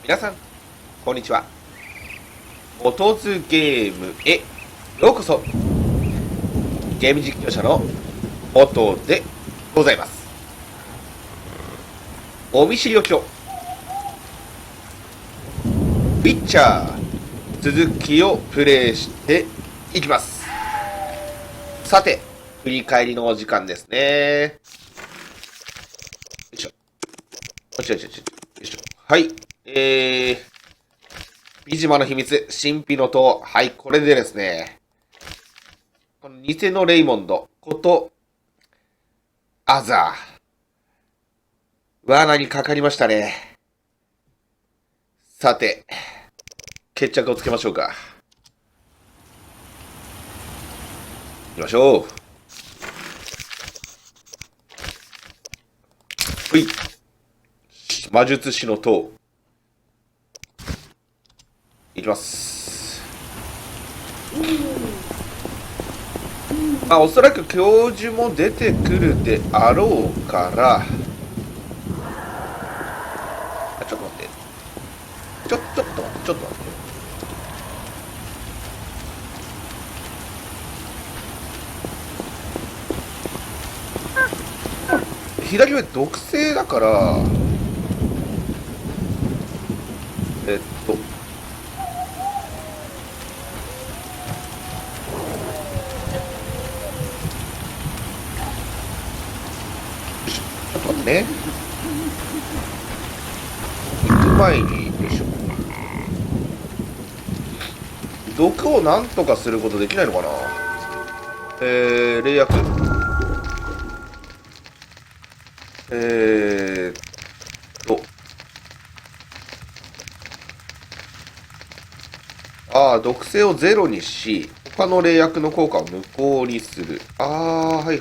皆さんこんにちは。モトズゲームへようこそ。ゲーム実況者のモトでございます。お見知りおきを。ウィッチャー続きをプレイしていきます。さて、振り返りのお時間ですね。よいしょ。よいしょ。はい。ビジマの秘密、神秘の塔。はい、これでですね、この偽のレイモンドこと、アザー。罠にかかりましたね。さて、決着をつけましょうか。行きましょう。ほい。魔術師の塔。いきます。まあ、おそらく教授も出てくるであろうから、ちょっと待って。ちょっと待って。左上毒性だから、ちょっと待ってね。行く前に、よいしょ。毒をなんとかすることできないのかな。霊薬。毒性をゼロにし、他の霊薬の効果を無効にする。はい。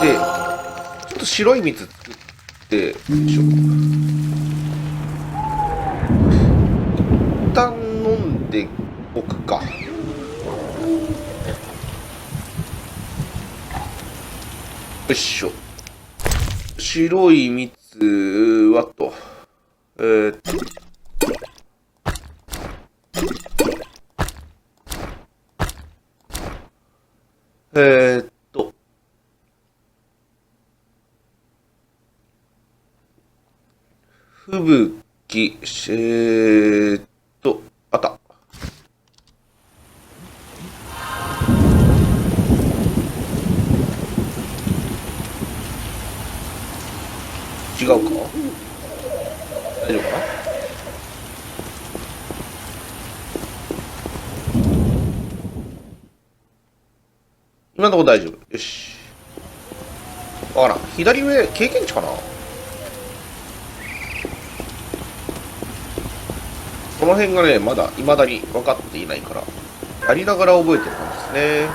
で、ちょっと白い蜜作って、よいしょ。一旦飲んでおくか。よいしょ。白い蜜はと。吹雪、あった。違うか？大丈夫かな？今のところ大丈夫。よし。わからん。左上、経験値かな？この辺がね、まだ未だに分かっていないから、やりながら覚えてる感じですね。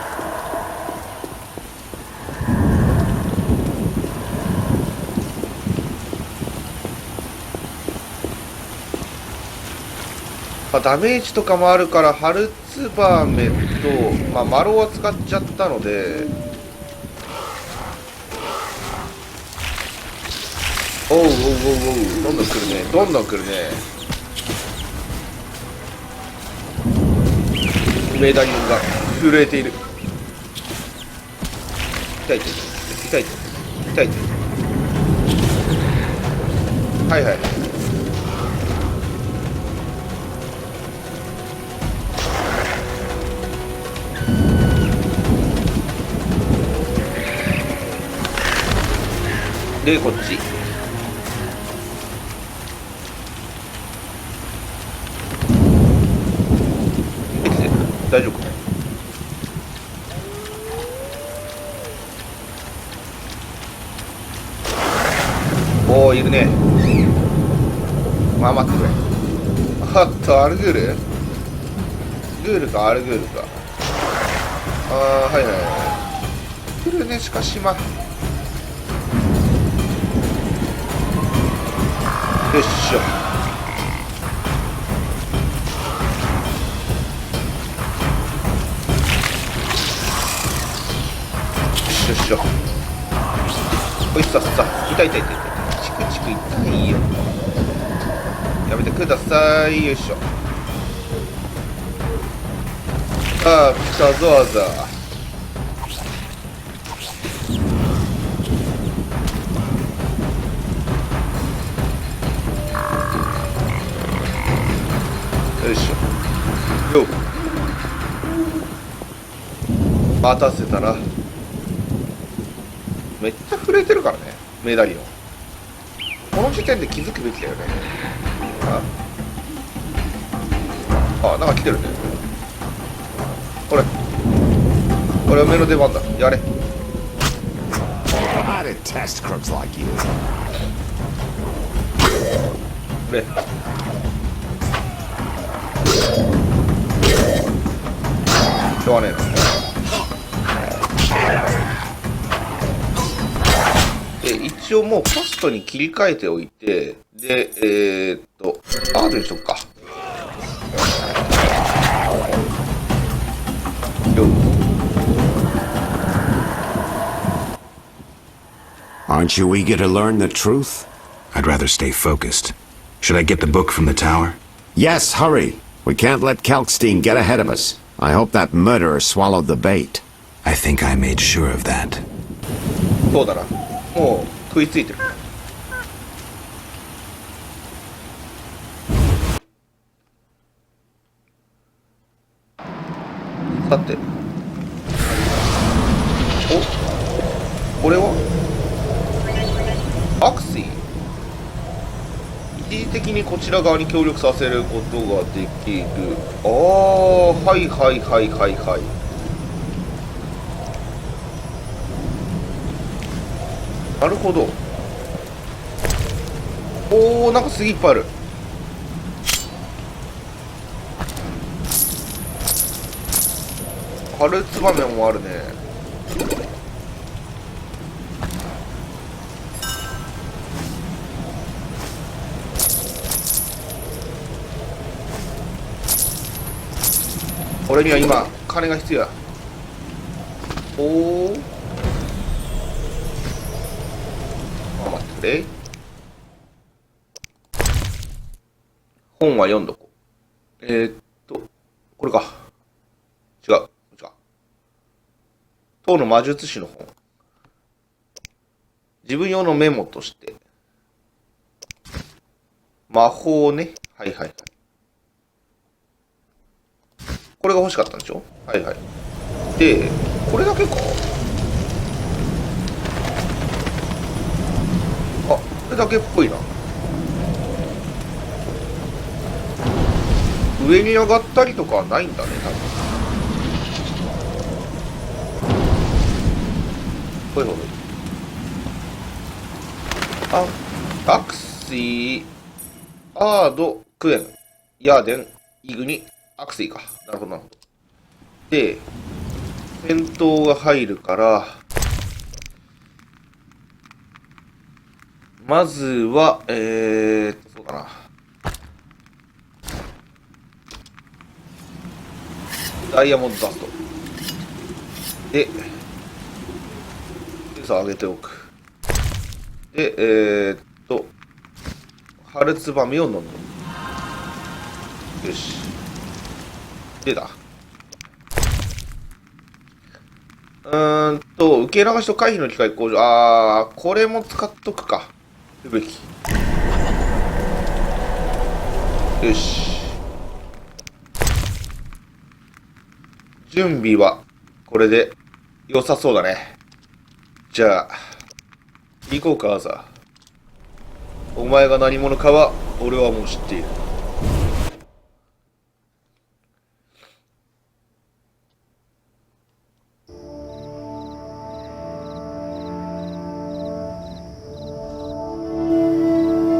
ダメージとかもあるから、春ツバメと、マロは使っちゃったので、おう、どんどん来るね。メダリオンが震えている。痛い。はい。で、こっち。大丈夫か？おー、いるね。待ってくれ。アルグール？グールか。はい。来るね、しかしよっしょ。よっしょ。こいつさ痛い痛い痛い痛い、チクチク痛いよ。やめてください。よいしょ。ああ、来たぞあざ。よいしょ。よっ、待たせたな。めっちゃ震えてるからね、メダリオン。この時点で気づくべきだよね。あ、なんか来てるね。これおめえの出番だ、やれ。ね、しょうがねえな。一応もうポストに切り替えておいて、で、アートにしとくか。よっ。Aren't you eager to learn the truth? I'd rather stay focused. Should I get the book from the tower? Yes, hurry. We can't let Kalkstein get ahead of us. I hope that murderer swallowed the bait. I think I made sure of that. そうだな。もう食いついてる。さて、これはアクシー。一時的にこちら側に協力させることができる。ああ、はいはいはいはいはい。なるほど。おお、なんかすげえいっぱいある。春ツバメもあるね。俺には今金が必要や。おお、待ってくれ。本は読んどこう。これか。違う。当の魔術師の本。自分用のメモとして。魔法ね。はいはいはい。これが欲しかったんでしょ。はいはい。で、これだけか。あ、これだけっぽいな。上に上がったりとかはないんだね、多分。ほいほい。アクシー、アード、クエン、ヤーデン、イグニ、アクシーか。なるほどなるほど。で、戦闘が入るから、まずは、そうだな。ダイヤモンドダスト。で、さあ上げておく。で、春ツバメを飲む。よし。出た。受け流しと回避の機械向上。あー、これも使っとくか。すべき。よし。準備はこれで良さそうだね。じゃあ、行こうか、アザー。お前が何者かは俺はもう知っている。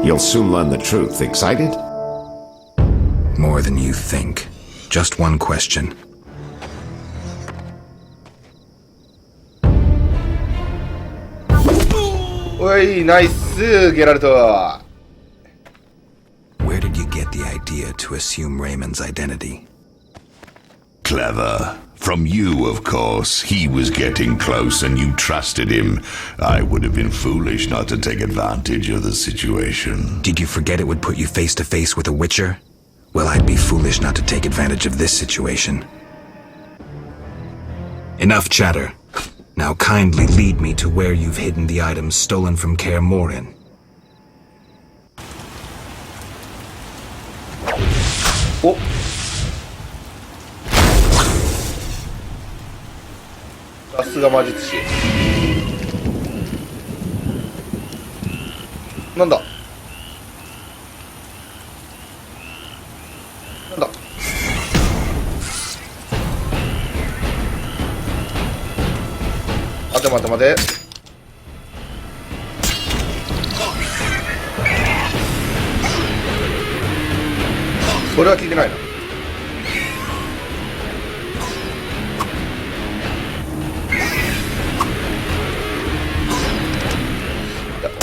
You'll soon learn the truth. Excited? More than you think. Just one question. Oi, nice, Geralt. Where did you get the idea to assume Raymond's identity? Clever. From you, of course. He was getting close and you trusted him. I would have been foolish not to take advantage of the situation. Did you forget it would put you face to face with a Witcher? Well, I'd be foolish not to take advantage of this situation. Enough chatter. Now kindly lead me to where you've hidden the items stolen from Kaer Morhen. お、さすが魔術師。なんだなんだ。待て待て待て。それは聞いてないな。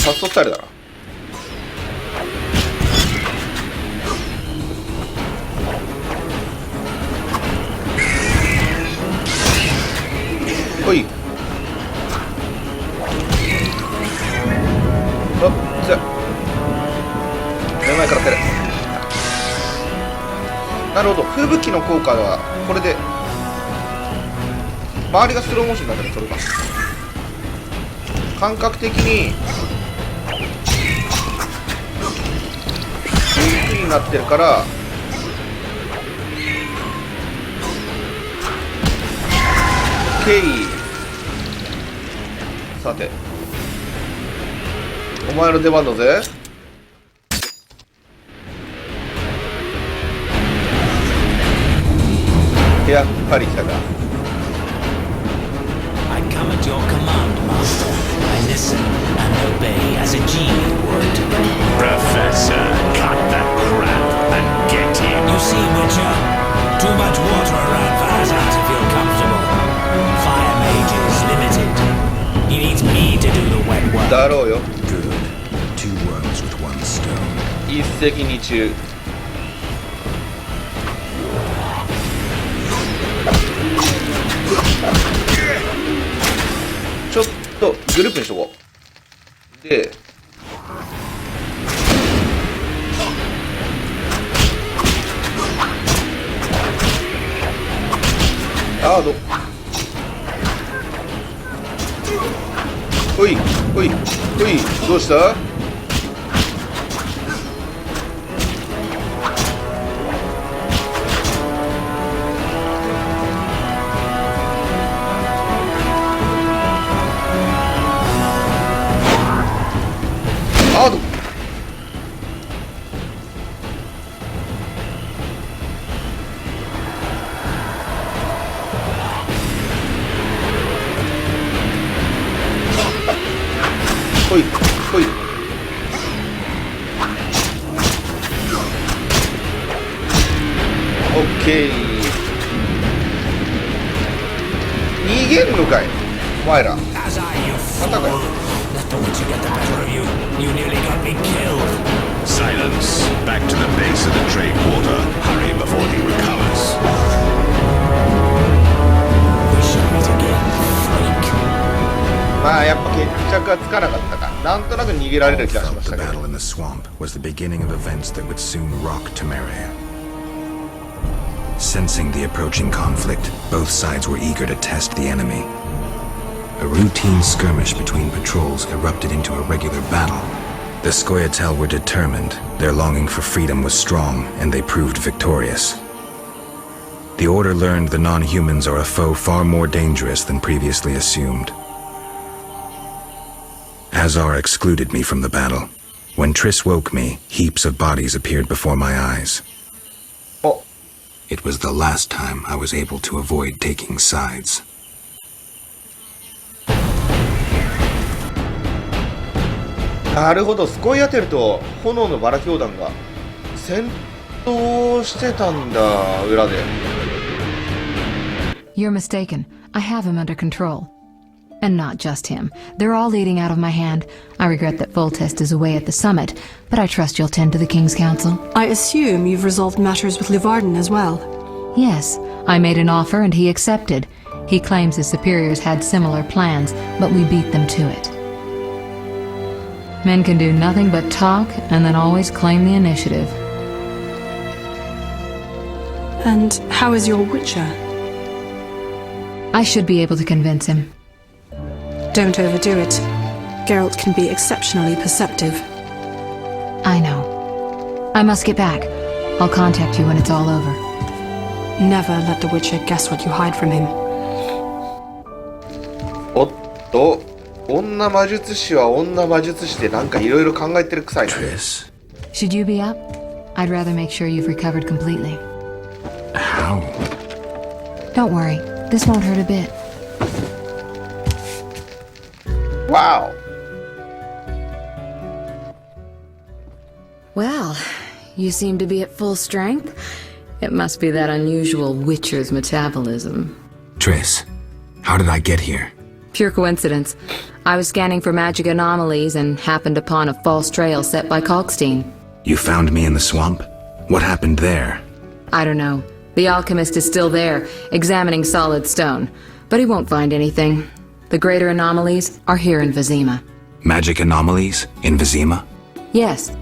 ファストスタイルだな。ほい。あっ、目の前から蹴れ。なるほど、吹雪の効果はこれで周りがスローモーションになったらそれか感覚的にゆっくりになってるからケイ。さてお前の出番だぜ。やっぱり来たか。I come at your command, master. I listen and obey as a genie would. Professor, cut that crap and get him. You see, Witcher? Too much water around for Hazard to feel comfortable. Fire mage is limited. He needs me to do the wet work. だろうよ。 Good. Two worms with one stone. 一石二鳥。ちょっとグループにしとこう。でアードほいほいほい。どうした？アードほいほい。オッケー。逃げんのかいお前ら。 As I, you またかよ。 Let the Witcher get the better of you. You nearly got me killed. Silence. Back to the base of the trade quarter. Hurry before he recovers. We shall meet again, freak. まあやっぱ決着がつかなかったか。なんとなく逃げられる All 気がし felt まし the たけど。 battle in the swamp was the beginning of events that would soon rock Temeria. Sensing the approaching conflict, both sides were eager to test the enemy. A routine skirmish between patrols erupted into a regular battle. The Scoia'tael were determined, their longing for freedom was strong, and they proved victorious. The Order learned the non-humans are a foe far more dangerous than previously assumed. Azar excluded me from the battle. When Triss woke me, heaps of bodies appeared before my eyes. お、 It was the last time I was able to avoid taking sides. なるほど、スコイアテルと炎のバラ教団が戦闘してたんだ、裏で。 You're mistaken. I have him under control. And not just him. They're all leading out of my hand. I regret that Voltest is away at the summit, but I trust you'll tend to the King's Council. I assume you've resolved matters with Luvarden as well. Yes, I made an offer and he accepted. He claims his superiors had similar plans, but we beat them to it. Men can do nothing but talk and then always claim the initiative. And how is your Witcher? I should be able to convince him. Don't overdo it. Geralt can be exceptionally perceptive. I know. I must get back. I'll contact you when it's all over. Never let the Witcher guess what you hide from him. おっと、女魔術師は女魔術師でなんかいろいろ考えてるくさいね。 Triss, Should you be up? I'd rather make sure you've recovered completely. how? Don't worry. This won't hurt a bit. Wow! Well, you seem to be at full strength. It must be that unusual Witcher's metabolism. Triss, how did I get here? Pure coincidence. I was scanning for magic anomalies and happened upon a false trail set by Kalkstein. You found me in the swamp? What happened there? I don't know. The alchemist is still there, examining solid stone. But he won't find anything. The greater anomalies are here in Vizima. Magic anomalies in Vizima? Yes.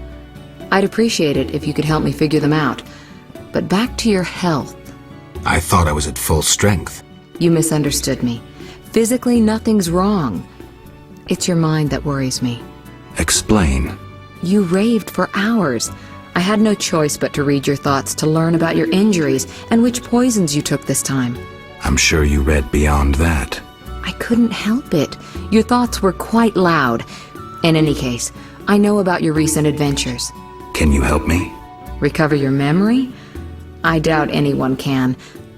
I'd appreciate it if you could help me figure them out. But back to your health. I thought I was at full strength. You misunderstood me. Physically, nothing's wrong. It's your mind that worries me. Explain. You raved for hours. I had no choice but to read your thoughts to learn about your injuries and which poisons you took this time. I'm sure you read beyond that. I couldn't help it. Your thoughts were quite loud. In any case, I know about your recent adventures. Can you help me? Recover your memory? I doubt anyone can.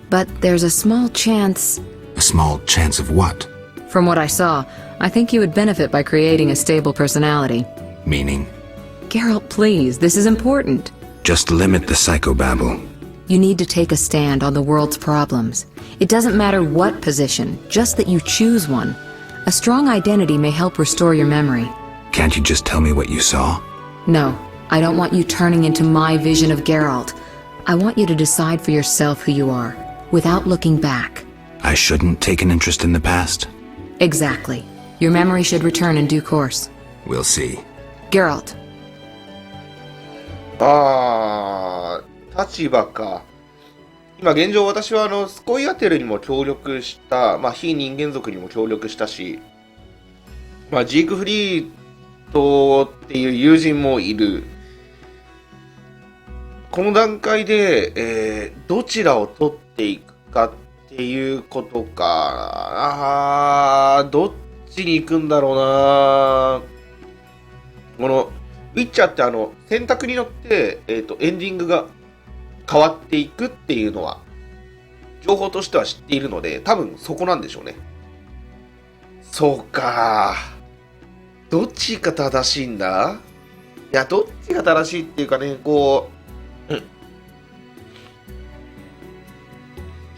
But there's a small chance... A small chance of what? From what I saw, I think you would benefit by creating a stable personality. Meaning? Geralt, please, this is important. Just limit the psychobabble. You need to take a stand on the world's problems. It doesn't matter what position, just that you choose one. A strong identity may help restore your memory. Can't you just tell me what you saw? No, I don't want you turning into my vision of Geralt. I want you to decide for yourself who you are, without looking back. I shouldn't take an interest in the past? Exactly. Your memory should return in due course. We'll see. Geralt. 立場か。今現状私はスコイアテルにも協力した、非人間族にも協力したし、ジークフリートっていう友人もいる。この段階で、どちらを取っていくかっていうことか。どっちに行くんだろうな。このウィッチャーって選択によって、エンディングが変わっていくっていうのは情報としては知っているので、多分そこなんでしょうね。そうか。どっちが正しいんだ？いや、どっちが正しいっていうかね、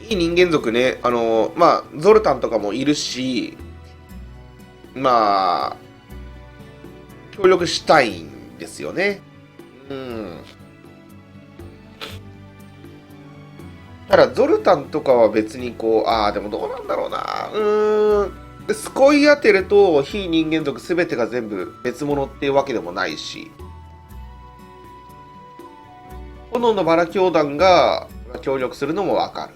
いい人間族ね、ゾルタンとかもいるし、協力したいんですよね。ただゾルタンとかは別にでもどうなんだろうな。スコイアテルと非人間族すべてが全部別物っていうわけでもないし、炎のバラ教団が協力するのもわかる。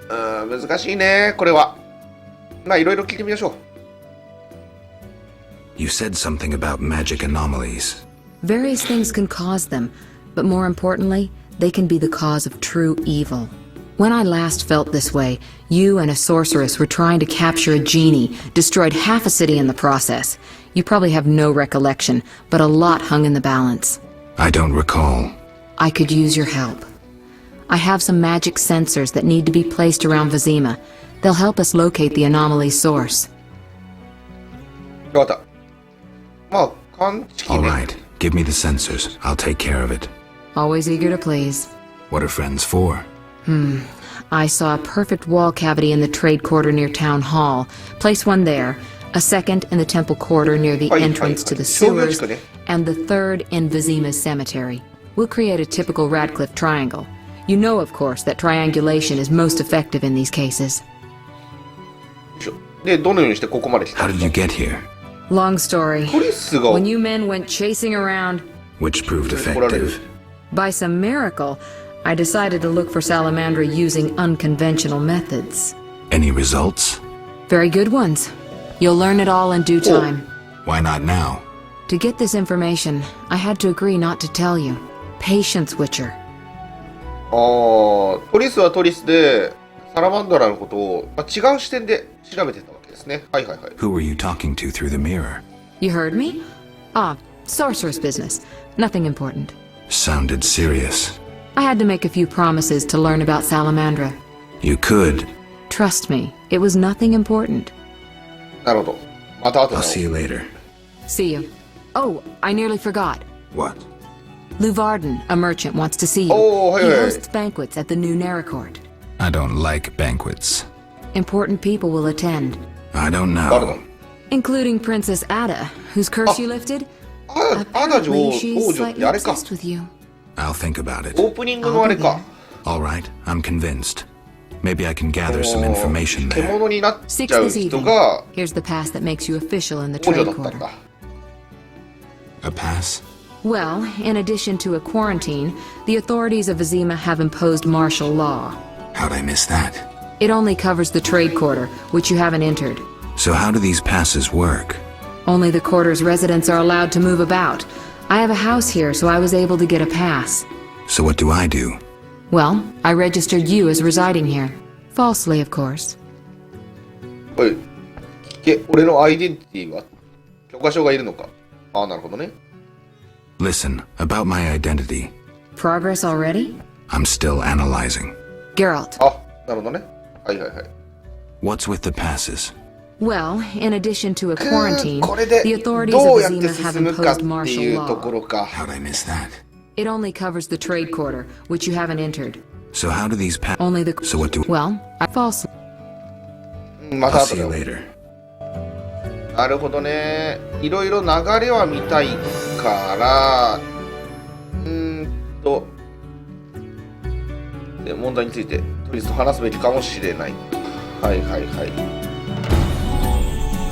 難しいね、これは。いろいろ聞いてみましょう。You said something about magic anomalies. Various things can cause them, but more importantly, they can be the cause of true evil. When I last felt this way, you and a sorceress were trying to capture a genie, destroyed half a city in the process. You probably have no recollection, but a lot hung in the balance. I don't recall. I could use your help. I have some magic sensors that need to be placed around Vizima. They'll help us locate the anomaly's source. わかった。感知器 All ね。 right, give me the sensors. I'll take care of it. Always eager to please. What are friends for? I saw a perfect wall cavity in the trade quarter near Town Hall. Place one there, a second in the temple quarter near the entrance to the sewers, and the third in Vizima's cemetery. We'll create a typical Radcliffe triangle. You know, of course, that triangulation is most effective in these cases. で、どのようにしてここまで来た How ん did です you か？ get here? Long story. トリスが When you men went chasing around, Which proved 怒られる。 effective. by some miracle, I decided to look for Salamandra using unconventional methods. Any results? Very good ones. You'll learn it all in due time. Why not now? To get this information, I had to agree not to tell you. Patience, Witcher. トリスはトリスで、サラマンドラのことを、違う視点で調べてたわけですね。はいはいはい。Who were you talking to through the mirror? You heard me? Ah, sorceress business. Nothing important. Sounded serious. I had to make a few promises to learn about Salamandra. You could. Trust me, it was nothing important. なるほど。また後 I'll で。 see you later. See you. Oh, I nearly forgot. What? Lou Varden, a merchant, wants to see you. Oh, hey, he hey. hosts banquets at the new Naracourt. I don't like banquets. Important people will attend, I don't 誰だ know. including Princess Ada, whose curse you lifted. アダ女 Apparently, 王、 she's 王女って slightly あれか。 obsessed with you. I'll think about it. オープニングのあれか。 All right, I'm convinced. Maybe I can gather some information there. 獣になっ 6ちゃう this 人 evening. が Here's the pass that makes you official in the 王女 trade だったん quarter. だ。 A pass? Well, in addition to a quarantine, the authorities of Azima have imposed martial law. How'd I miss that? It only covers the trade quarter, which you haven't entered. So how do these passes work? Only the quarter's residents are allowed to move about. I have a house here, so I was able to get a pass. So what do I do? Well, I registered you as residing here. Falsely, of course. おい、聞け、俺のアイデンティティは許可証がいるのか。ああ、なるほどね。 Listen, about my identity. Progress already? I'm still analyzing. Geralt. あ、なるほどね。はいはいはい。 What's with the passes? Well, in addition to a quarantine, これで the authorities ど of うやって Azima have 進むかっ imposed て martial いうとこ law. ろか。 How'd I miss that? It only covers the trade quarter, which you haven't entered. So how do these passes... Only the... So what do... Well, falsely. また I'll 後 see で you。later. なるほどね。いろいろ流れは見たいから、で問題についてトリスと話すべきかもしれない。はいはいはい。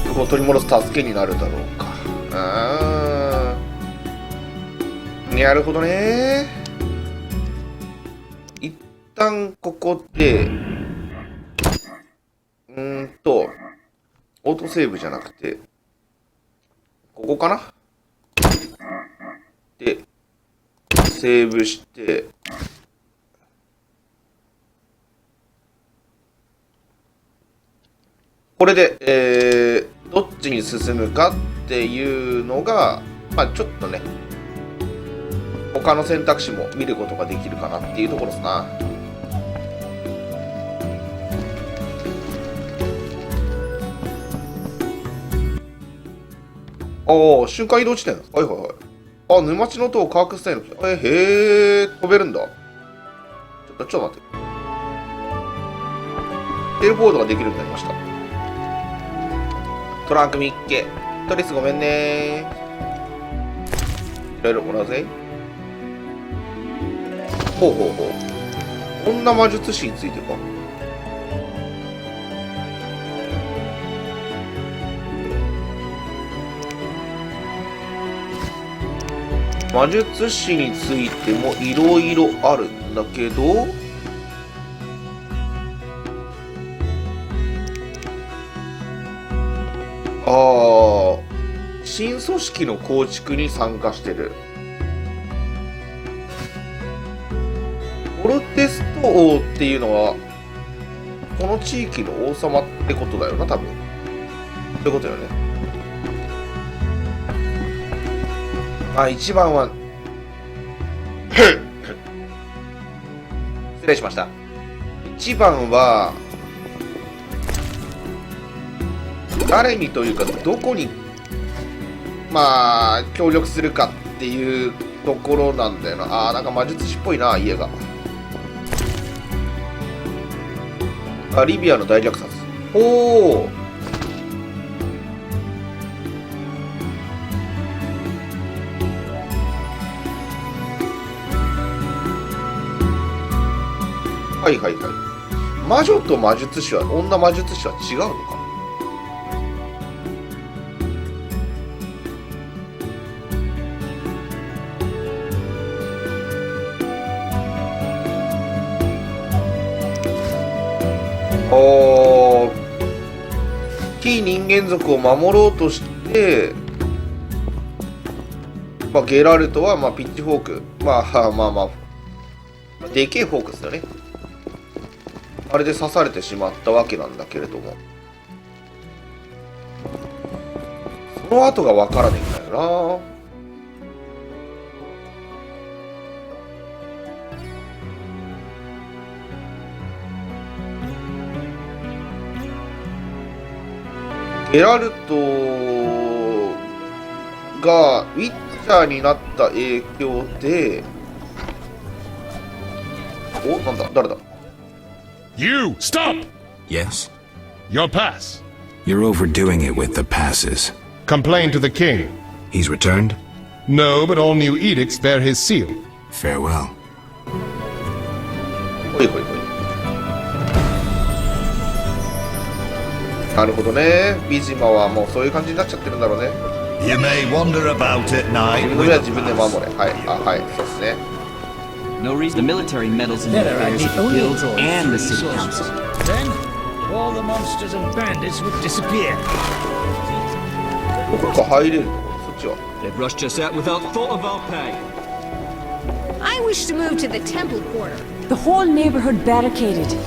そこを取り戻す助けになるだろうか。なるほどね。一旦ここで、オートセーブじゃなくて、ここかなで、セーブして、これで、どっちに進むかっていうのが、ちょっとね、他の選択肢も見ることができるかなっていうところですな。瞬間移動地点。はいはいはい。あ、沼地の塔を科学スタイルの。へえ、飛べるんだ。ちょっと待って。テレポートができるようになりました。トランクミッケ。トリスごめんね。いろいろもらうぜ。ほうほうほう。女魔術師についてか。魔術師についてもいろいろあるんだけど、新組織の構築に参加してる。オルテスト王っていうのはこの地域の王様ってことだよな、多分。そういうことよね。一番は失礼しました。一番は誰にというかどこに協力するかっていうところなんだよな。なんか魔術師っぽいな、家が。リビアの大虐殺。おお。はいはいはい。魔女と魔術師は、女魔術師は違うのか。非人間族を守ろうとして、まあ、ゲラルトはまあピッチフォーク、まあでけえフォークですよね。あれで刺されてしまったわけなんだけれども、その後が分からねえんだよな。ゲラルトがウィッチャーになった影響で、お、なんだ、誰だ。 You, stop! Yes? Your pass. You're overdoing it with the passes. Complain to the king. He's returned? No, but all new edicts bear his seal. Farewell. ほいほいほい。なるほどね。ビジマはもうそういう感じになっちゃってるんだろうね。 You may wander about at 自 night 分の with 目は a 自分で守れ。はい、あ、はい、そうですね。 No reason the military meddles in the affairs of the guilds and the city council. Then, all the monsters and bandits would disappear. ここか入れるところ、そっちは。 They've rushed us out without thought of our pay. I wish to move to the temple quarter. The whole neighborhood barricaded.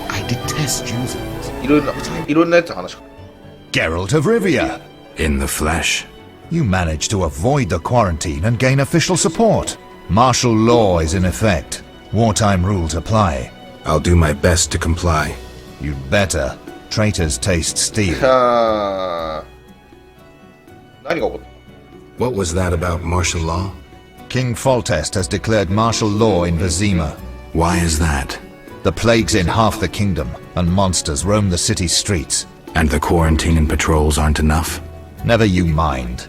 I detest you. いろんなやつ話か。 Geralt of Rivia. In the flesh. You managed to avoid the quarantine and gain official support. Martial law is in effect. Wartime rules apply. I'll do my best to comply. You'd better. Traitors taste steel. 何が起こった？ What was that about martial law? King Foltest has declared martial law in Vizima. Why is that? The plague's in half the kingdom, and monsters roam the city's streets. And the quarantine and patrols aren't enough? Never you mind.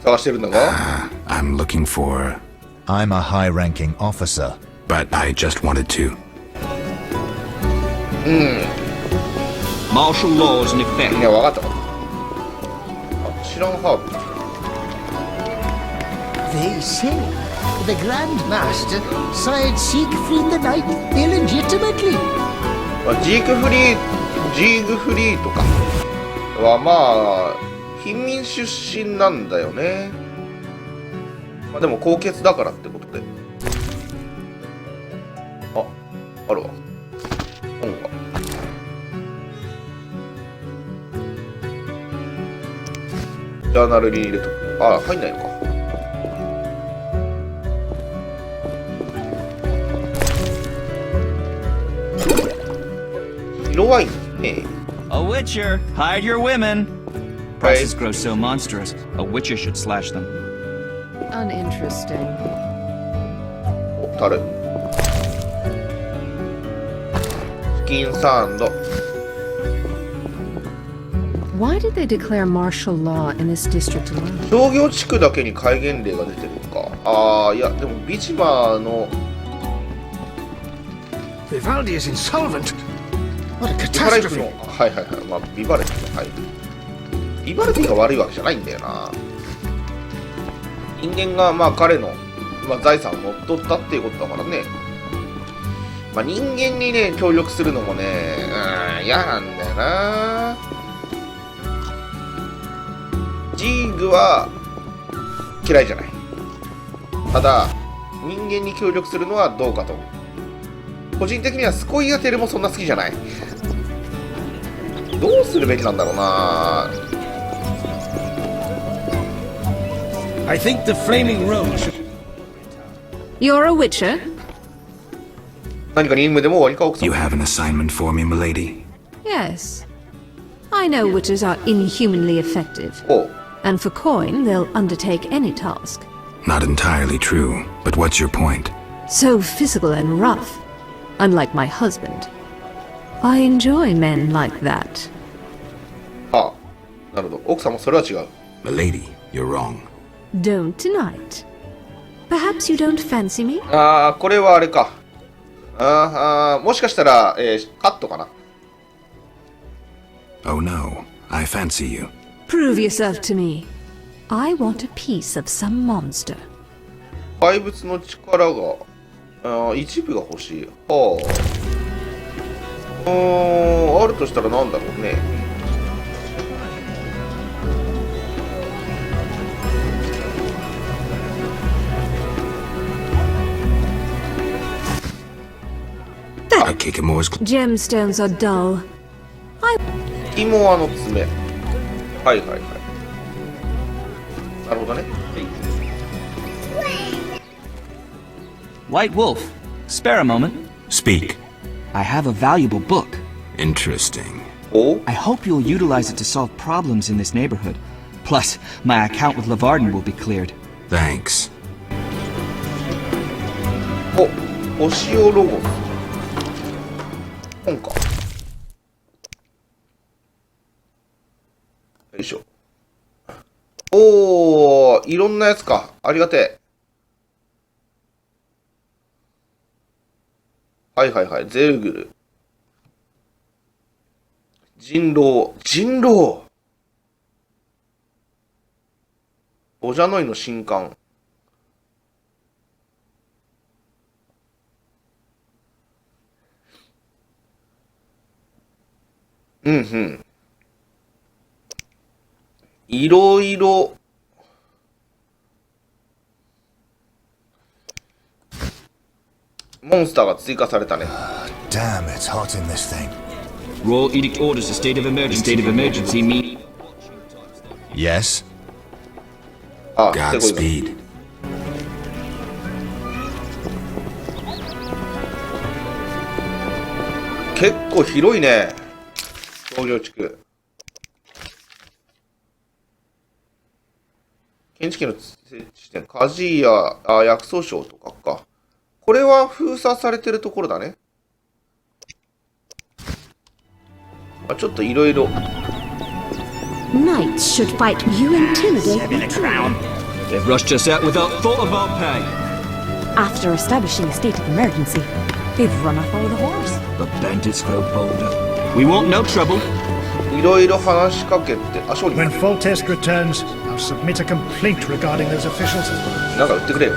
探してるんだが。I'm looking for... I'm a high-ranking officer. But I just wanted to. Martial law is in い effect. や、分かったわ。あ、知らんハーブ。 They say the Grand Master sired Siegfried the Knight illegitimately. まあ、ジーグフリーとかはまあ貧民出身なんだよね。まあでも高血だからってことで。あるわ。本が。ジャーナルに入れとく。あ、入んないのか。白ワインね。A witcher, hide your women. Prices grow so monstrous, a witcher should slash them. Uninteresting. お、タル。チキンサンド。 Why did they declare martial law in this district alone? 商業地区だけに戒厳令が出てるのか。ああ、いや、でもビジマの。 Vivaldi is insolvent. What a ビバレッティ catastrophe. の、はいはいはい、まあ、ビバレッティの、はい。ビバレッティが悪いわけじゃないんだよな。人間が、まあ、彼の、まあ、財産を乗っ取ったっていうことだからね。まあ、人間にね、協力するのもね、嫌なんだよな。ジーグは嫌いじゃない。ただ、人間に協力するのはどうかと思う。個人的にはスコイアテルもそんな好きじゃない。どうするべきなんだろうな。 I think the Flaming Rose should... You're a witcher? 何か任務でも終わりか奥さん。 You have an assignment for me, milady? Yes. I know witches are inhumanly effective. おう。 And for coin, they'll undertake any task. Not entirely true, but what's your point? So physical and rough. Unlike my husband. I enjoy men like that. はあ、なるほど。奥さんもそれは違う。 Milady, you're wrong. Don't tonight. Perhaps you don't fancy me? ああ、これはあれか。もしかしたら、カットかな。 Oh no, I fancy you. Prove yourself to me. I want a piece of some monster. 怪物の力が、一部が欲しい。はあ。あるとしたらなんだろうね。I kick it more as Gemstones are dull. キモアの爪。はいはいはい。なるほどね。White Wolf, spare a moment. Speak. I have a valuable book. Interesting. Oh? I hope you'll utilize it to solve problems in this neighborhood. Plus, my account with Lavarden will be cleared. Thanks. お、星をロゴス。本か。よいしょ。おー、いろんなやつか。ありがてえ。はいはいはい。ゼルグル。人狼。人狼ボジャノイの新刊。うんうん。いろいろ。モンスターが追加されたね。Damn, it's hot in this thing. Royal Edict orders a state of emergency. State of emergency mean. Yes. あ、ってことだ。 Godspeed. 結構広いね。商業地区。建築の設置地点、鍛冶屋、薬草省とかか。これは封鎖されてるところだね。ちょっといろいろ。Knights should fight. You intimidate me. They've rushed us out without thought of our pay. After establishing a state of emergency, they've run off all the horse. The bandits grow bolder. We want no trouble. いろいろ話しかけて、あ、勝利。 When Foltest returns, I'll submit a complaint regarding those officials. なんか売ってくれよ。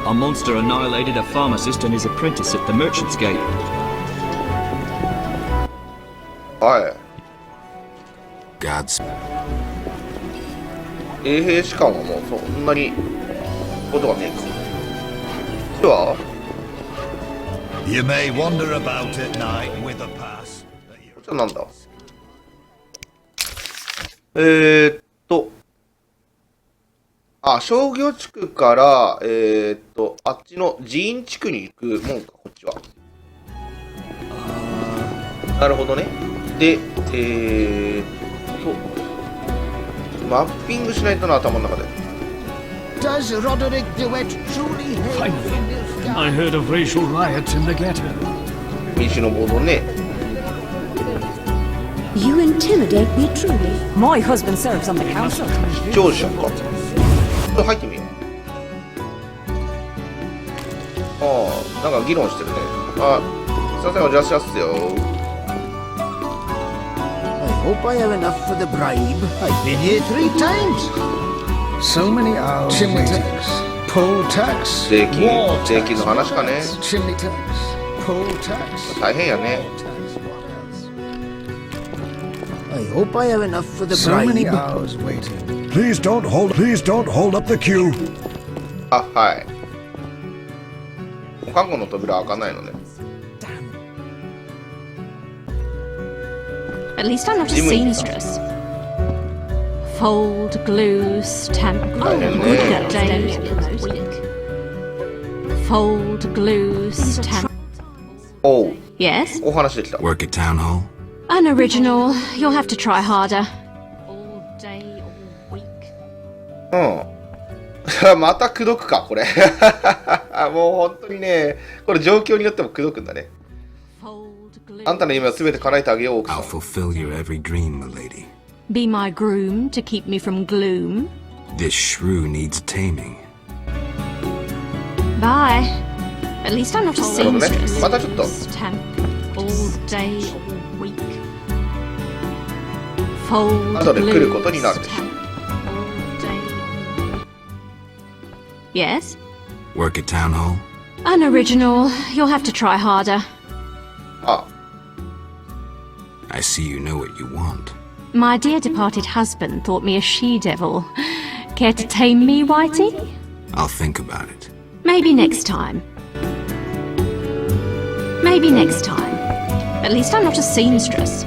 A monster annihilated a pharmacist and his apprentice at the Merchant's Gate. はい。Godspeed. 衛兵士官はもうそんなにことがねえか。では You may wander about at night with a pass. こちらなんだ。あ、商業地区から、あっちの寺院地区に行くもんか、こっちは。なるほどね。で、マッピングしないとな、頭の中で。Does Roderick DeWitt truly hate Finally, I heard of racial riots in the ghetto. 民主の暴動ね。You intimidate me truly. My husband serves on the council. 視聴者か。これ入ってみよう。ああ、なんか議論してるね。あ、すいません、お邪魔しますよ。I hope I have enough for the bribe. I've been here 3 times. So many hours. Chimney tax, poll tax, 税金の話かね。 chimney tax, poll tax. 大変やね。 I hope I have enough for the So bribe. many hours waiting. Please don't hold up the queue. あ、はい。看護の扉開かないのね。 At least I'm not a seamstress. Fold, glue, stamp. Oh, good day. Fold, glue, stamp. おう、 Yes? お話できた。 Work at town hall? Unoriginal. You'll have to try harder. うん。また口説くか、これ。もう本当にね、これ状況によっても口説くんだね。あんたの夢は全て叶えてあげよう、奥さ I'll ん。 fulfill your every dream, milady. Be my groom to keep me from gloom. This shrew needs taming. Bye. At least I'm not a なるほどね。 seamstress. またちょっと Temp all day, all week. Fold 後で来ることになるでしょう。 Yes? Work at town hall? Unoriginal. You'll have to try harder. あ、 I see you know what you want. My dear departed husband thought me a she-devil. Care to tame me, Whitey? I'll think about it. Maybe next time. Maybe next time. At least I'm not a seamstress.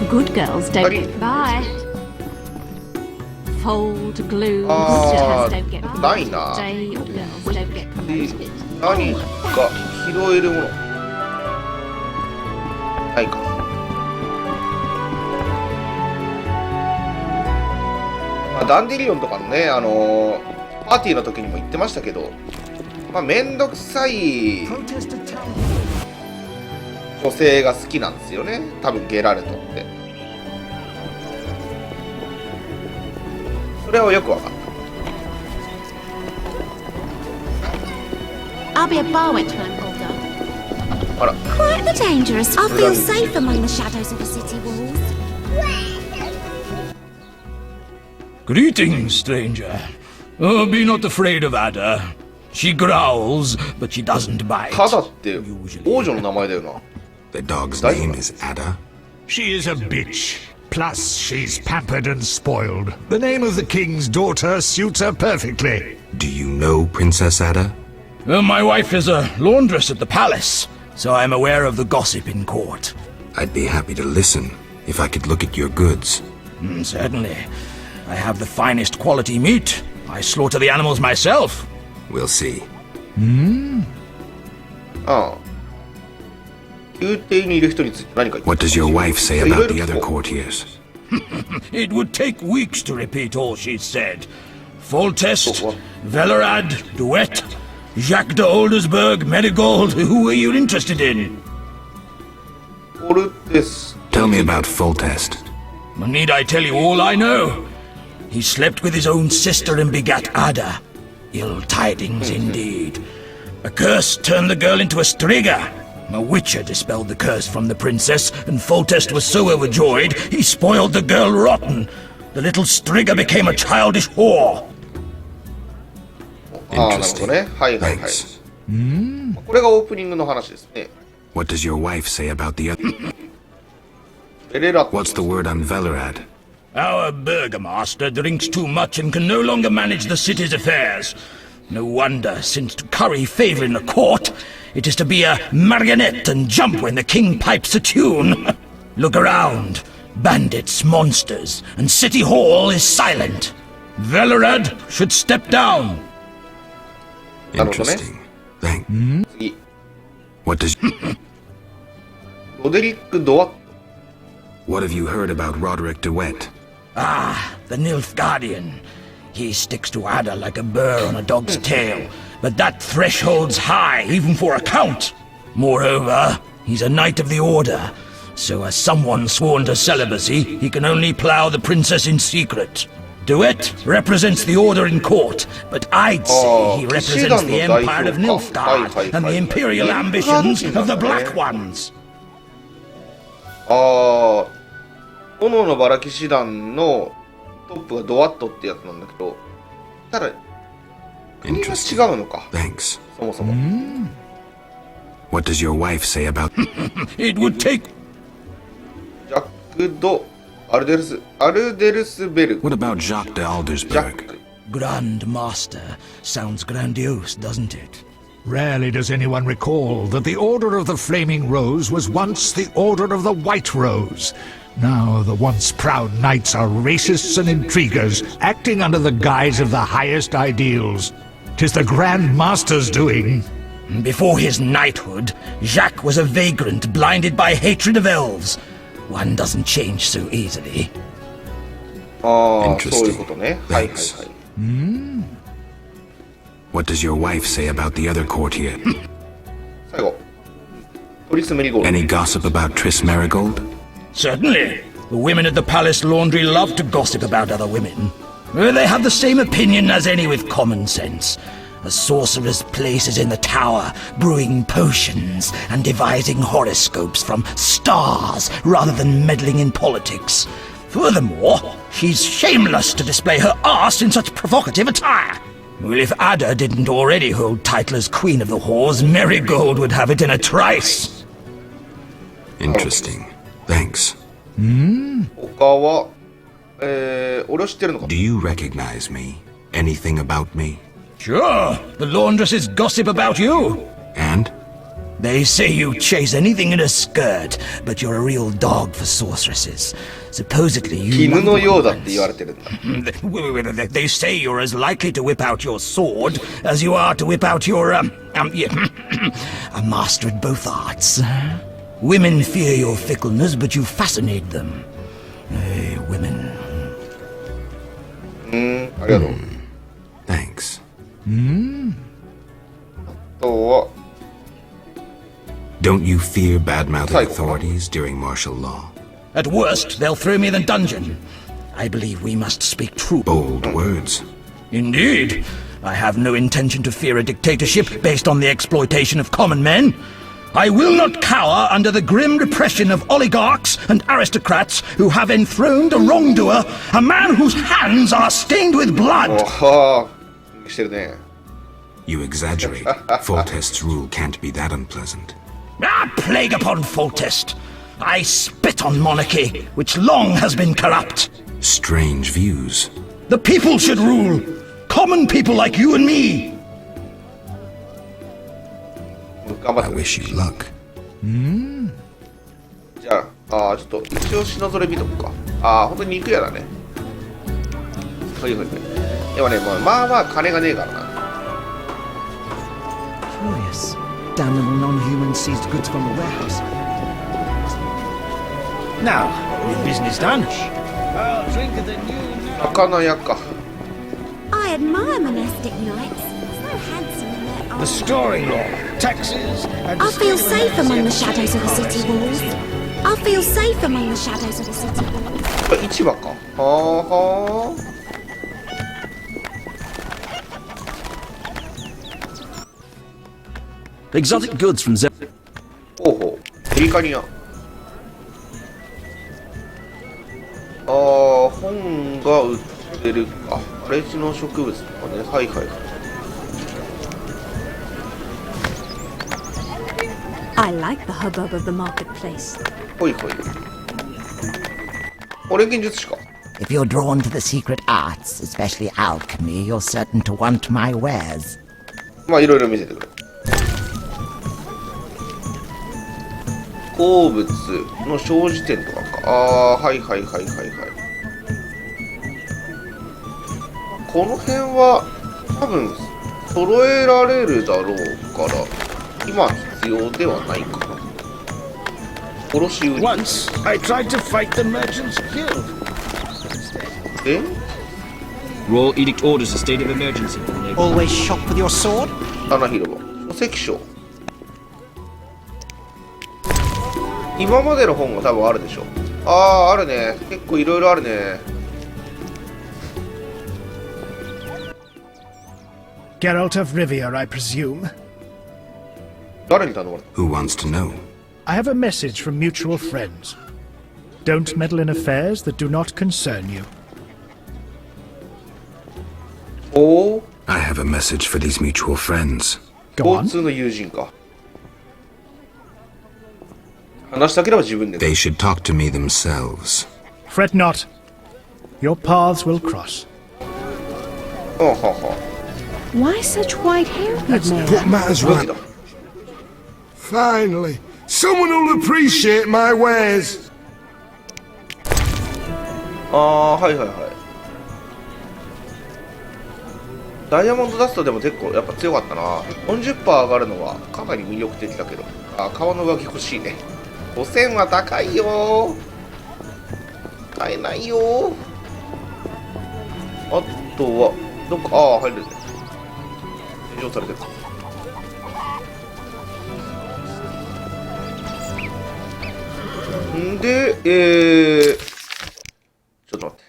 Good girls don't get... Bye. Fold, glue, Ah, sisters don't get...ないな。 Day, or girls don't get で promoted. 何か拾えるものないか。まあ、ダンデリオンとかのね、パーティーの時にも言ってましたけど、まあ、めんどくさい女性が好きなんですよね。多分ゲラルトって。それはよくわかった。I'll be a bar wench when I'm older. あら。 Quite the dangerous. I'll feel safe among the shadows of the city walls. Greetings, stranger. Oh, be not afraid of Ada. She growls, but she doesn't bite. タダって王女の名前だよな。 The dog's name is Ada? She is a bitch. Plus, she's pampered and spoiled. The name of the king's daughter suits her perfectly. Do you know Princess Ada? My wife is a laundress at the palace, so I'm aware of the gossip in court. I'd be happy to listen, if I could look at your goods. Certainly. I have the finest quality meat. I slaughter the animals myself. We'll see. ああ。宮廷にいる人について何か言って。 What does your wife say about the other courtiers? It would take weeks to repeat all she said. Foltest, Velerad, Duet, Jacques de Oldersberg, Marigold. Who are you interested in? Tell me about Foltest. Need I tell you all I know? He slept with his own sister and begat Ada. Ill tidings indeed. A curse turned the girl into a striga. A witcher dispelled the curse from the princess, and Foltest was so overjoyed, he spoiled the girl rotten. The little striga became a childish whore. ああ、なるほどね。はいはいはい。これがオープニングの話ですね。 What does your wife say about the other? ベレラ。 What's the word on Velerad? Our burgomaster drinks too much and can no longer manage the city's affairs. No wonder, since to curry favor in the court, it is to be a marionette and jump when the king pipes a tune. Look around. Bandits, monsters, and City Hall is silent. Velerad should step down. Interesting. Thank. What does... ロデリック・ドワット。 What have you heard about Roderick DeWitt? Ah, the Nilfgaardian. He sticks to Ada like a burr on a dog's tail, but that threshold's high, even for a count. Moreover, he's a knight of the order, so as someone sworn to celibacy, he can only plough the princess in secret. DeWitt represents the order in court, but I'd say he represents the empire of Nilfgaard and the imperial ambitions of the Black Ones. ああ、炎のバラ騎士団のトップがドワットってやつなんだけど、ただ国が違うのか。Thanks. そもそも。What does your wife say about? It would take. ジャック・ド・アルデルスベルグ。 What about Jacques de Aldersberg? Grand Master sounds grandiose, doesn't it? Rarely does anyone recall that the Order of the Flaming Rose was once the Order of the White Rose. Now the once proud knights are racists and intriguers, acting under the guise of the highest ideals. 'Tis the Grand Master's doing. Before his knighthood, Jacques was a vagrant blinded by hatred of elves. One doesn't change so easily. ああ、そういうことね。はいはいはい。What does your wife say about the other courtier? 最後。トリス・メリゴールド。 Any gossip about Triss Marigold? Certainly. The women at the palace laundry love to gossip about other women. They have the same opinion as any with common sense. A sorcerer's place is in the tower, brewing potions and devising horoscopes from stars rather than meddling in politics. Furthermore, she's shameless to display her arse in such provocative attire. Well, if Ada didn't already hold title as Queen of the Whores, Marigold would have it in a trice. Interesting. Thanks. 他は、俺を知ってるのか Do you recognize me? Anything about me? Sure, the laundresses gossip about you. And? They say you chase anything in a skirt, but you're a real dog for sorceresses. Supposedly you... 犬のようだって言われてるんだ。They say you're as likely to whip out your sword as you are to whip out your, a master at both arts. Women fear your fickleness, but you fascinate them. Women. ありがとう。Thanks. あとは、Don't you fear bad-mouthing authorities during martial law? At worst, they'll throw me in the dungeon. I believe we must speak true. Bold words. Indeed. I have no intention to fear a dictatorship based on the exploitation of common men. I will not cower under the grim repression of oligarchs and aristocrats who have enthroned a wrongdoer, a man whose hands are stained with blood. You exaggerate. Foltest's rule can't be that unpleasant. Ah, plague upon Foltest! I spit on monarchy, which long has been corrupt. Strange views. The people should rule. Common people like you and me. I wish you luck. じゃあ、ちょっと一応品ぞれ見とくか。本当に肉屋だね。はいはいはい。でもね、まあまあ金がねえからな。Curious. Damnable non-human seized goods from the warehouse. Now, with business done. I'll drink of the new... 魚屋か。I admire monastic knights. So handsome in their armor. The story law, taxes, and... I feel safe among the shadows of the city walls. I feel safe among the shadows of the city walls. 市場か。はあ。Exotic goods from Ze... ほうほう。ペリカニア。本が売ってるか。荒地の植物とかね。はいはいはい。I like the hubbub of the marketplace. ほいほい。俺現実師か。If you're drawn to the secret arts, especially alchemy, you're certain to want my wares. まあいろいろ見せてくれ。鉱物の小辞典とかか。はいはいはいはいはい。この辺は多分揃えられるだろうから今必要ではないかな。殺し売り。Once I tried to fight the Merchants Guild. Royal Edict orders a state of emergency. Always shop with your sword? 棚広場。書籍商。今までの本が多分あるでしょ。あるね。結構いろいろあるね。Geralt of Rivia, I presume. 誰に頼まれた？ Who wants to know? I have a message from mutual friends. Don't meddle in affairs that do not concern you. Oh? I have a message for these mutual friends. Go on. 交通の友人か。話したければ自分で。 They should talk to me themselves. Fret not. Your paths will cross. Why such white hair, good man? Put matters right. Finally, someone will appreciate my wares. はいはいはい。ダイヤモンドダストでも結構やっぱ強かったな。40% 上がるのはかなり魅力的だけど。革の上着欲しいね。5000は高いよ。買えないよ。あとはどっか入るね。施錠されてる。んでちょっと待って。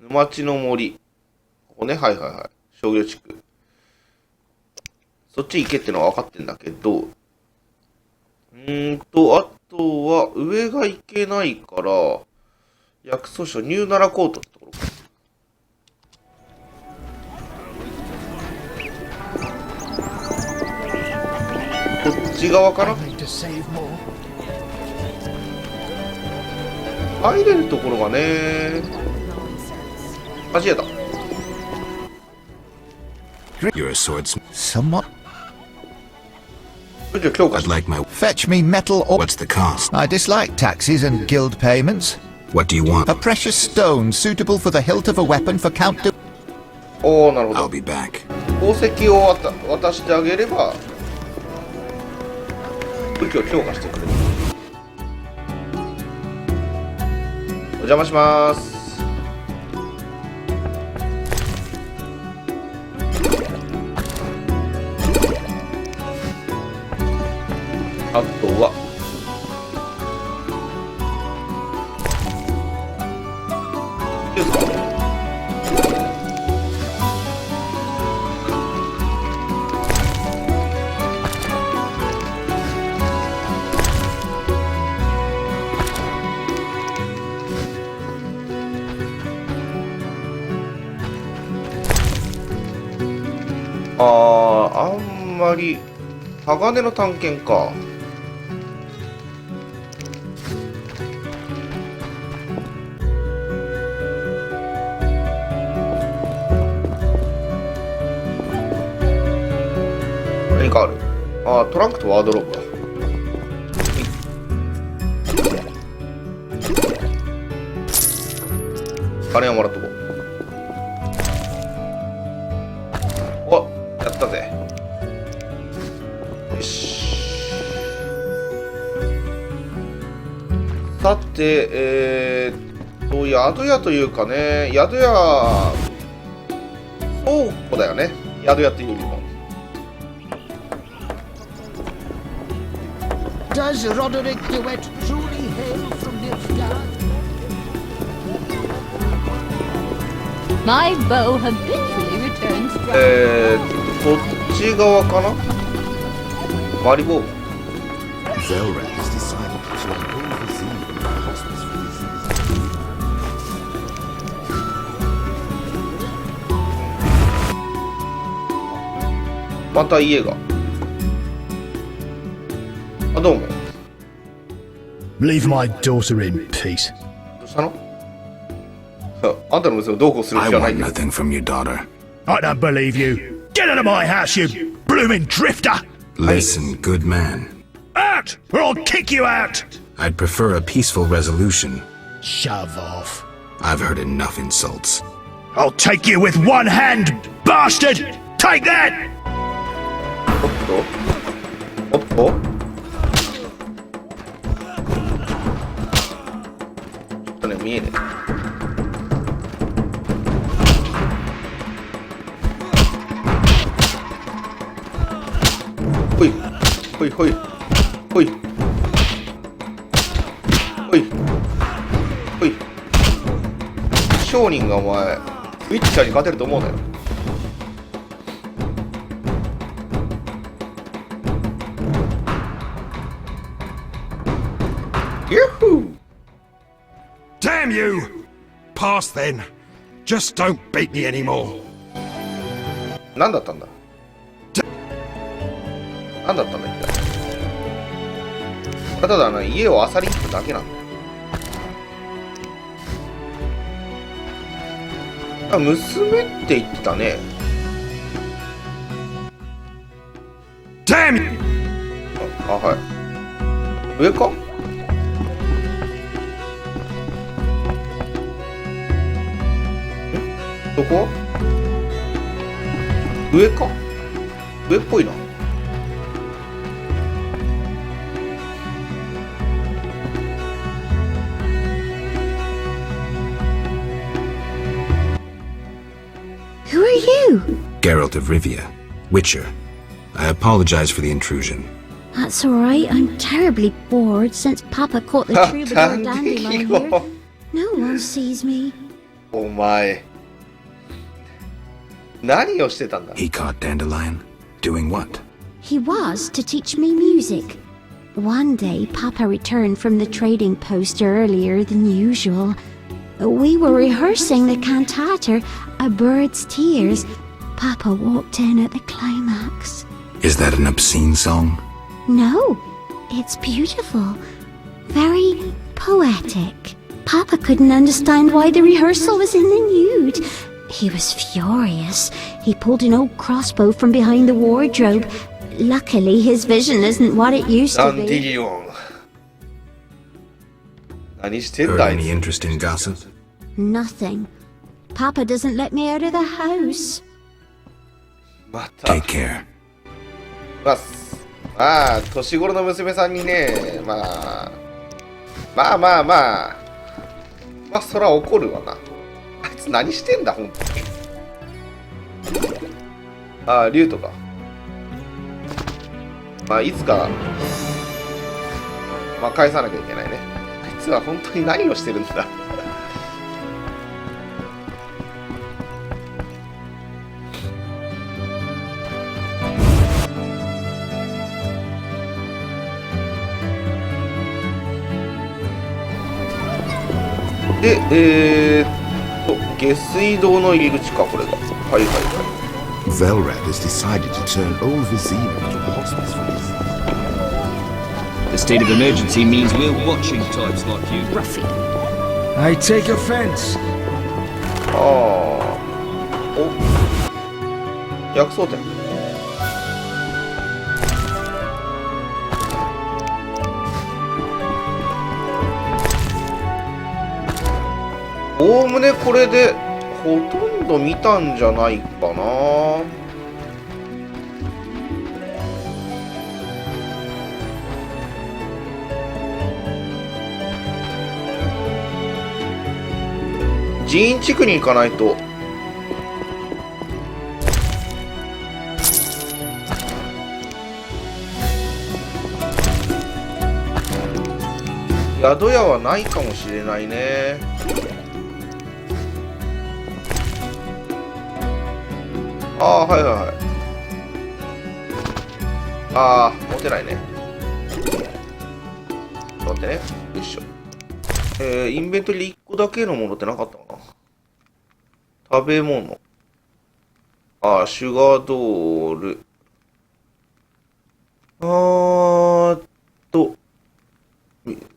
沼地の森。ここね、はいはいはい。商業地区。そっち行けってのは分かってんだけど、あとは上が行けないから、薬草省ニューナラコートってところか。こっち側かな。入れるところがね、アジアだ。You're a swordsman. Somewhat. I'd like my... Fetch me metal or... What's the cost? I dislike taxes and guild payments. What do you want? A precious stone suitable for the hilt of a weapon for Count de... おー、なるほど。 I'll be back. 宝石を渡してあげれば武器を強化してくれる。お邪魔します。あとはいいですか。あんまり鋼の探検か。何かある。トランクとワードローブだ。金をもらっとこう。やったぜ。よし。さて、宿屋というかね、宿屋、倉庫だよね。宿屋っていうよりも。Does Roderick DeWitt truly hail from Nilfgaard? My bow habitually returns from... こっち側かな。マリボー。Velrek has decided to impose the zeal of the hospice for this season. また家が。どうも。Leave my daughter in peace. どうしたの？あんたの娘をどうこうする必要はないんだよ。 I want nothing from your daughter. I don't believe you. Get out of my house, you blooming drifter! Listen, good man. Out, or I'll kick you out! I'd prefer a peaceful resolution. Shove off. I've heard enough insults. I'll take you with one hand, bastard! Take that! おっとちょっとね、見えねえ。ほいほいほいほいほいほい。商人がお前ウィッチャーに勝てると思うなよ。Damn you! Pass then. Just don't beat me anymore. 何だったんだ。何だったんだ一体。ただ家を漁りに行っただけなんだよ。娘って言ってたね。Damn you! はい。上か？どこ？上か？上っぽいな。Who are you? Geralt of Rivia, Witcher. I apologize for the intrusion. That's alright, I'm terribly bored since Papa caught the troubadour dandelion here. No one sees me. お前。何をしてたんだ？ He caught Dandelion. Doing what? He was to teach me music. One day, Papa returned from the trading post earlier than usual. We were rehearsing the cantata, A Bird's Tears. Papa walked in at the climax. Is that an obscene song? No, it's beautiful. Very poetic. Papa couldn't understand why the rehearsal was in the nude. He was furious. He pulled an old crossbow from behind the wardrobe. Luckily, his vision isn't what it used to be. Dandelion. 何してん Heard だ any interesting gossip? Nothing. Papa doesn't let me out of the house. また。 Take care. まあ、年頃の娘さんにね、まあ、そら怒るわな。あいつ何してんだ、ほんとに。リュウとか。いつか、返さなきゃいけないね。あいつは本当に何をしてるんだ。で、下水道の入り口か、これが。はい。Velred has decided to turn old Vizima into a hospice for this. The state of emergency means we're watching types like you. Ruffy. I take offense. 薬草店。おおむねこれでほとんど見たんじゃないかな。寺院地区に行かないと。宿屋はないかもしれないね。はい。持てないね。ちょっと待ってね。よいしょ。インベントリー1個だけのものってなかったかな。食べ物。シュガードール。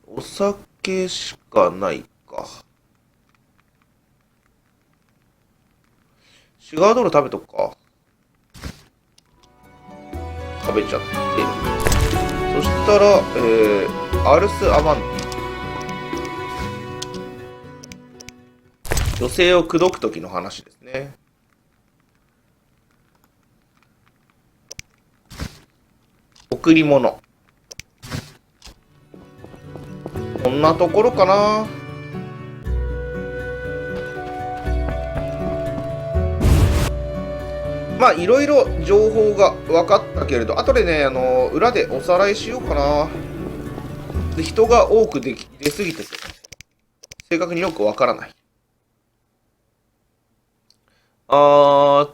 お酒しかないか。シュガードール食べとくか。食べちゃって。そしたら、アルス・アマンティ。女性を口説くときの話ですね。贈り物。こんなところかな。いろいろ情報が分かったけれど、後でね、裏でおさらいしようかな。で、人が多く出すぎてて、正確によく分からない。奈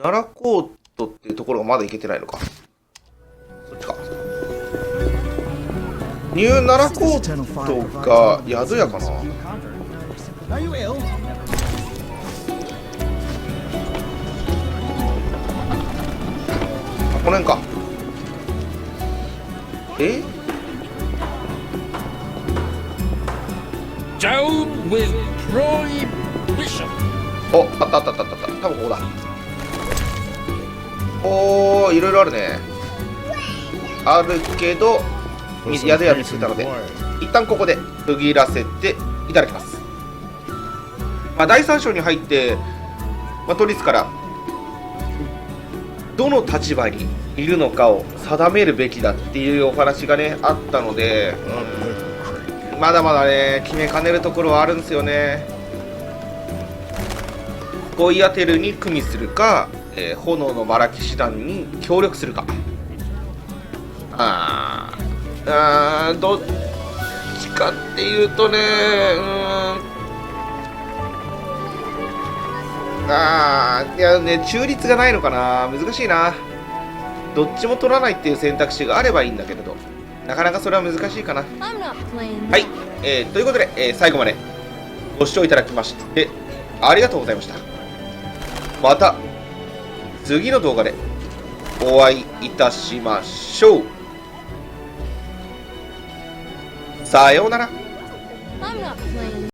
良コートっていうところがまだ行けてないのか。そっちか。ニュー奈良コートが宿屋かな。この辺か。Down with prohibition. あった。多分ここだ。いろいろあるね。あるけど、宿屋見つけたので、一旦ここで区切らせていただきます。第3章に入って、都立からどの立場にいるのかを定めるべきだっていうお話がね、あったので、まだまだね、決めかねるところはあるんですよね。ゴイアテルに組みするか、炎のマラキシ団に協力するか。どっちかっていうとね、いやね、中立がないのかな。難しいな。どっちも取らないっていう選択肢があればいいんだけれど、なかなかそれは難しいかな。はい、ということで、最後までご視聴いただきましてありがとうございました。また次の動画でお会いいたしましょう。さようなら。